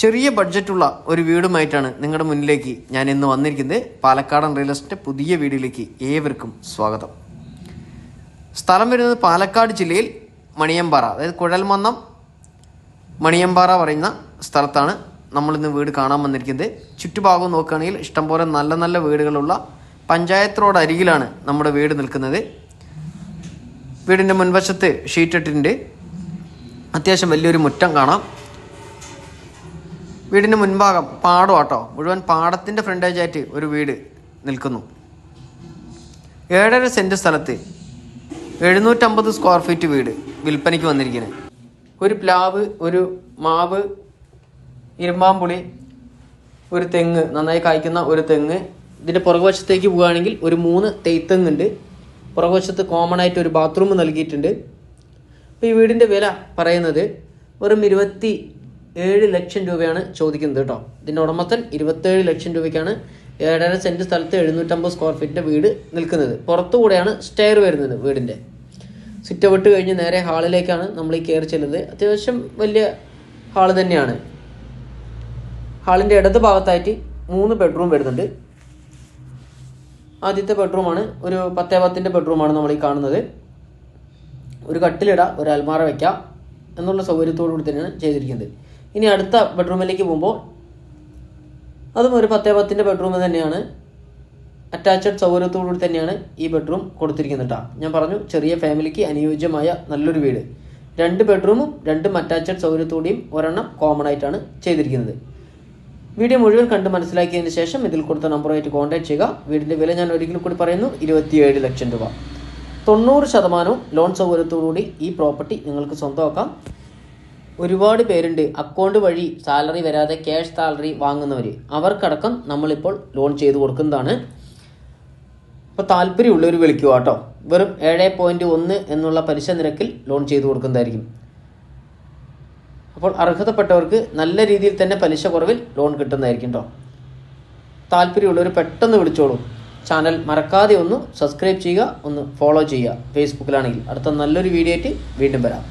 ചെറിയ ബഡ്ജറ്റുള്ള ഒരു വീടുമായിട്ടാണ് നിങ്ങളുടെ മുന്നിലേക്ക് ഞാൻ ഇന്ന് വന്നിരിക്കുന്നത്. പാലക്കാടൻ റിയൽ എസ്റ്റേറ്റ് പുതിയ വീഡിയോയിലേക്ക് ഏവർക്കും സ്വാഗതം. സ്ഥലം വരുന്നത് പാലക്കാട് ജില്ലയിൽ മണിയമ്പാറ, അതായത് കുഴൽമന്നം മണിയമ്പാറ പറയുന്ന സ്ഥലത്താണ് നമ്മളിന്ന് വീട് കാണാൻ വന്നിരിക്കുന്നത്. ചുറ്റുഭാഗം നോക്കുകയാണെങ്കിൽ ഇഷ്ടംപോലെ നല്ല നല്ല വീടുകളുള്ള പഞ്ചായത്ത് റോഡ് അരികിലാണ് നമ്മുടെ വീട് നിൽക്കുന്നത്. വീടിൻ്റെ മുൻവശത്ത് ഷീറ്റ് ഇട്ടിട്ടുണ്ട്. അത്യാവശ്യം വലിയൊരു മുറ്റം കാണാം. വീടിൻ്റെ മുൻഭാഗം പാടമാട്ടോ, മുഴുവൻ പാടത്തിൻ്റെ ഫ്രണ്ടേജായിട്ട് ഒരു വീട് നിൽക്കുന്നു. 7.5 സെൻറ്റ് സ്ഥലത്ത് 750 സ്ക്വയർ ഫീറ്റ് വീട് വിൽപ്പനയ്ക്ക് വന്നിരിക്കുന്നത്. ഒരു പ്ലാവ്, ഒരു മാവ്, ഇരുമ്പാമ്പുളി, ഒരു തെങ്ങ്, നന്നായി കായ്ക്കുന്ന ഒരു തെങ്ങ്. ഇതിൻ്റെ പുറകുവശത്തേക്ക് പോവുകയാണെങ്കിൽ ഒരു 3 തെയ്ത്തെങ്ങുണ്ട്. പുറകുവശത്ത് കോമൺ ആയിട്ട് ഒരു ബാത്റൂം നൽകിയിട്ടുണ്ട്. അപ്പോൾ ഈ വീടിൻ്റെ വില പറയുന്നത് വെറും 27 ലക്ഷം രൂപയാണ് ചോദിക്കുന്നത് കേട്ടോ. ഇതിൻ്റെ ഉടമസ്ഥൻ 27 ലക്ഷം രൂപയ്ക്കാണ് 7.5 സെൻറ്റ് സ്ഥലത്ത് 750 സ്ക്വയർ ഫീറ്റിൻ്റെ വീട് നിൽക്കുന്നത്. പുറത്തുകൂടെയാണ് സ്റ്റെയർ വരുന്നത്. വീടിൻ്റെ സിറ്റ് ഔട്ട് കഴിഞ്ഞ് നേരെ ഹാളിലേക്കാണ് നമ്മൾ ഈ കയറി ചെല്ലുന്നത്. അത്യാവശ്യം വലിയ ഹാള് തന്നെയാണ്. ഹാളിൻ്റെ ഇടത് ഭാഗത്തായിട്ട് 3 ബെഡ്റൂം വരുന്നുണ്ട്. ആദ്യത്തെ ബെഡ്റൂമാണ് ഒരു 10x10 ബെഡ്റൂമാണ് നമ്മൾ ഈ കാണുന്നത്. ഒരു കട്ടിലിടാം, ഒരു അൽമാറ വയ്ക്കാം എന്നുള്ള സൗകര്യത്തോടു കൂടി തന്നെയാണ് ചെയ്തിരിക്കുന്നത്. ഇനി അടുത്ത ബെഡ്റൂമിലേക്ക് പോകുമ്പോൾ അതും ഒരു 10x10 ബെഡ്റൂം തന്നെയാണ്. അറ്റാച്ച്ഡ് സൗകര്യത്തോടു കൂടി തന്നെയാണ് ഈ ബെഡ്റൂം കൊടുത്തിരിക്കുന്നത് കേട്ടോ. ഞാൻ പറഞ്ഞു, ചെറിയ ഫാമിലിക്ക് അനുയോജ്യമായ നല്ലൊരു വീട്. 2 ബെഡ്റൂമും 2 അറ്റാച്ച്ഡ് സൗകര്യത്തോടെയും ഒരെണ്ണം കോമൺ ആയിട്ടാണ് ചെയ്തിരിക്കുന്നത്. വീഡിയോ മുഴുവൻ കണ്ട് മനസ്സിലാക്കിയതിന് ശേഷം ഇതിൽ കൊടുത്ത നമ്പറുമായിട്ട് കോൺടാക്ട് ചെയ്യുക. വീടിൻ്റെ വില ഞാൻ ഒരിക്കൽ കൂടി പറയുന്നു, 27 ലക്ഷം രൂപ. 90% ലോൺ സൗകര്യത്തോടുകൂടി ഈ പ്രോപ്പർട്ടി നിങ്ങൾക്ക് സ്വന്തമാക്കാം. ഒരുപാട് പേരുണ്ട് അക്കൗണ്ട് വഴി സാലറി വരാതെ ക്യാഷ് സാലറി വാങ്ങുന്നവർ. അവർക്കടക്കം നമ്മളിപ്പോൾ ലോൺ ചെയ്ത് കൊടുക്കുന്നതാണ്. അപ്പോൾ താല്പര്യമുള്ളവർ വിളിക്കുക കേട്ടോ. വെറും 7.1 എന്നുള്ള പലിശ നിരക്കിൽ ലോൺ ചെയ്ത് കൊടുക്കുന്നതായിരിക്കും. അപ്പോൾ അർഹതപ്പെട്ടവർക്ക് നല്ല രീതിയിൽ തന്നെ പലിശ കുറവിൽ ലോൺ കിട്ടുന്നതായിരിക്കും കേട്ടോ. താല്പര്യമുള്ളവർ പെട്ടെന്ന് വിളിച്ചോളൂ. ചാനൽ മറക്കാതെ ഒന്ന് സബ്സ്ക്രൈബ് ചെയ്യുക, ഒന്ന് ഫോളോ ചെയ്യുക. ഫേസ്ബുക്കിലാണെങ്കിൽ. അടുത്ത നല്ലൊരു വീഡിയോ ആയിട്ട് വീണ്ടും വരാം.